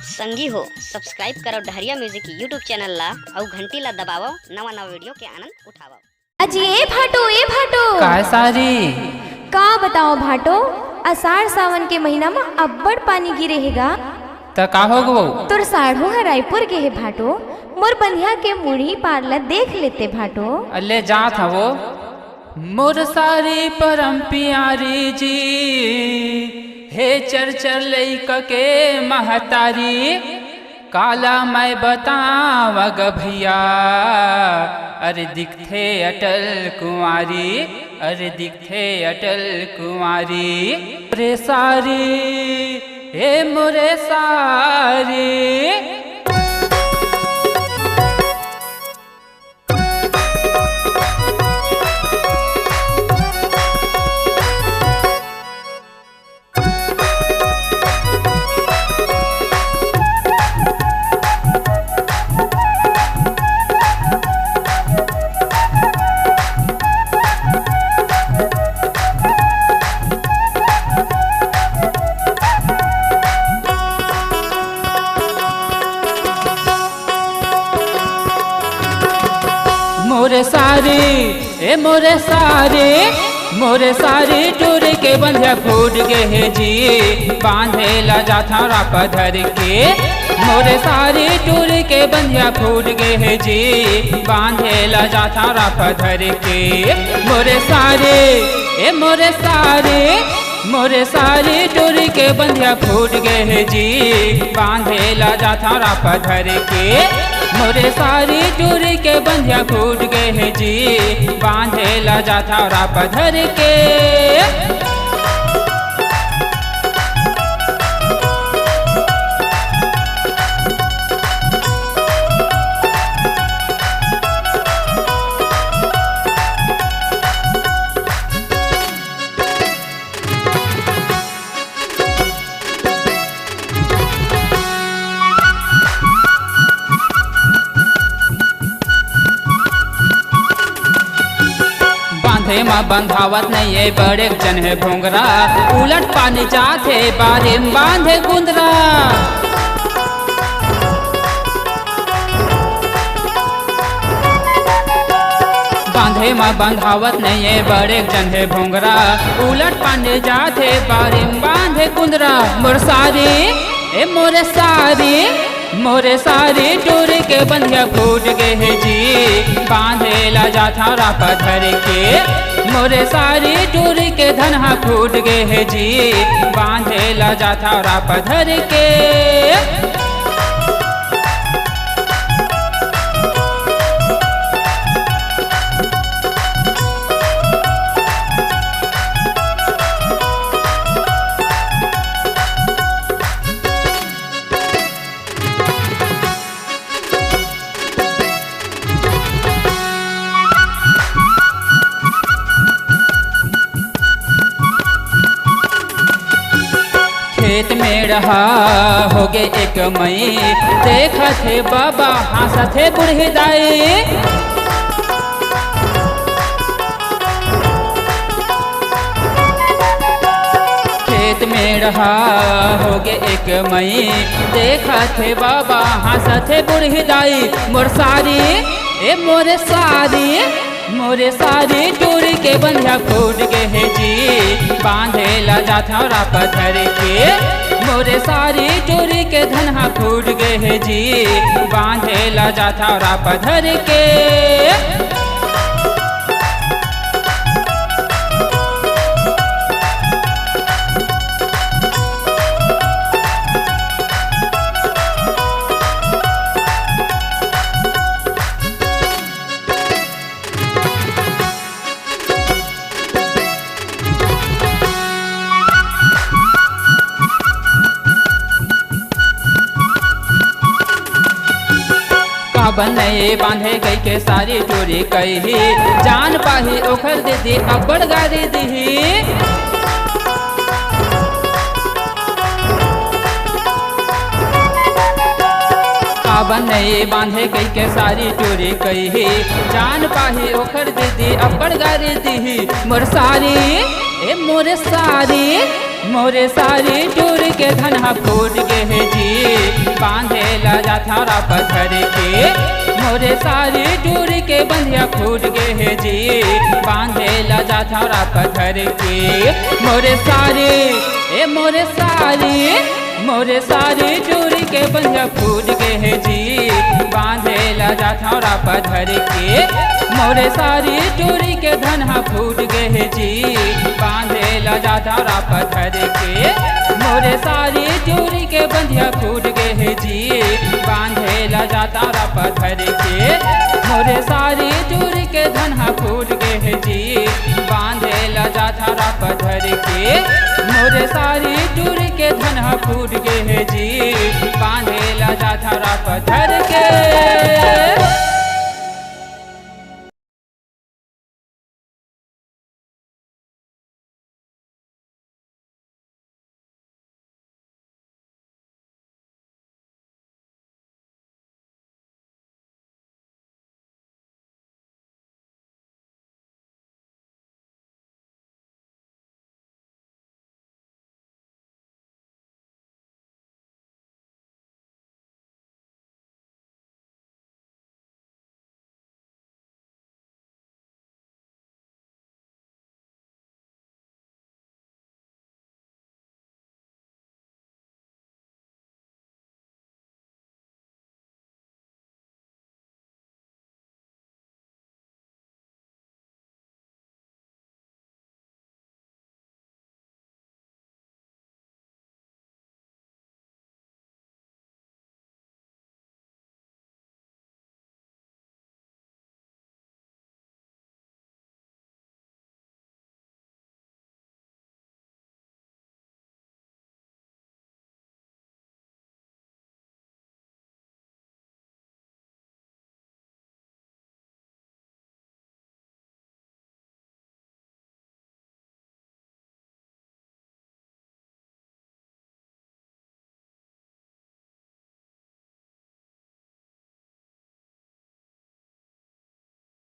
संगी हो सब्सक्राइब करो डहरिया म्यूजिक यूट्यूब चैनल ला और घंटी ला दबावो नवा नवा वीडियो के आनंद उठावो। अजी ए भाटो काय सारी का बताओ भाटो, आषाढ़ सावन के महीना में अब्बड़ पानी गिरे हेगा त का हो गो तोर साढ़ो है रायपुर के है भाटो, मोर बंधिया के मुड़ी पारला देख लेते भाटो। अल्ले जात हवो मोर सारी परम प्यारी जी हे चर चर लैक के महतारी काला मैं बतावग भैया अरे दिखथे अटल कुंवारी अरे दिखथे अटल कुंवारी मोरे सारी हे मोरे सारी। मोरे सारी ए मोरे सारी टूर के बंधिया फूट गे है जी बांधे ला जाथा राप धर के। मोरे सारी टूर के बंधिया फूट गे है जी बांधे ला जाथा राप धर के। मोरे सारी ए मोरे सारी टूर के बंधिया फूट गे है जी बांधे ला जाथा राप धर के। मोरे सारी टूरी के बंधिया फूट गए है जी बांधे ला जाथा राप धर के। माँ बंधावत नहीं है बड़े जन है भोंगरा उलट पानी जाते बारे बांधे गुंदरा। बांधे माँ बंधावत नहीं है बड़े जन है भोंगरा उलट पानी जाते बारे बांधे गुंदरा। मोरे सारी टूर के बंधिया फूट गए है जी बांधे ला जाथा राप धर के। मोरे सारी टूर के धनहा फूट गए है जी बांधे ला जाथा राप धर के। खेत में रहा हो गे एक मई देखा थे बाबा हंसा थे बूढ़ी दाई। खेत में रहा हो गे एक मई देखा थे बाबा हंसा थे बूढ़ी दाई। मोरे सारी टूरी के बंधिया फूट गए है जी बांधे ला जाथा राप धर के। मोरे सारी टूरी के धनहा फूट गए है जी बांधे ला जाथा राप धर के। बनए बांधे गई के सारी टूरी कही जान पाही ओखर दीदी अब्बड़ गारी दी। बनए बांधे गई के सारी टूरी कही जान पाही ओखर दीदी अब्बड़ गारी दी। मोरे सारी टूर के धनहा फूट गे है जी बांधेला जाथारा पत्थर के मोरे सारी टूर के बंधिया फूट गए है जी बांधेला जाथारा पत्थर के मोरे सारी टूर के बंधिया फूट गए है जी बांधेला जाथारा पत्थर के मोरे सारी टूरी के धनहा फूट गए है जी बांधेला जाथारा पत्थर के मोरे सारी टूरी के बंधिया फूट गए है जी बांधेला जाथारा पत्थर के मोरे सारी टूरी के धनहा फूट गए है जी बांधेला जाथारा पत्थर के मोरे सारी टूरी के धनहा फूट गए है जी बांधेला जाथारा पत्थर के।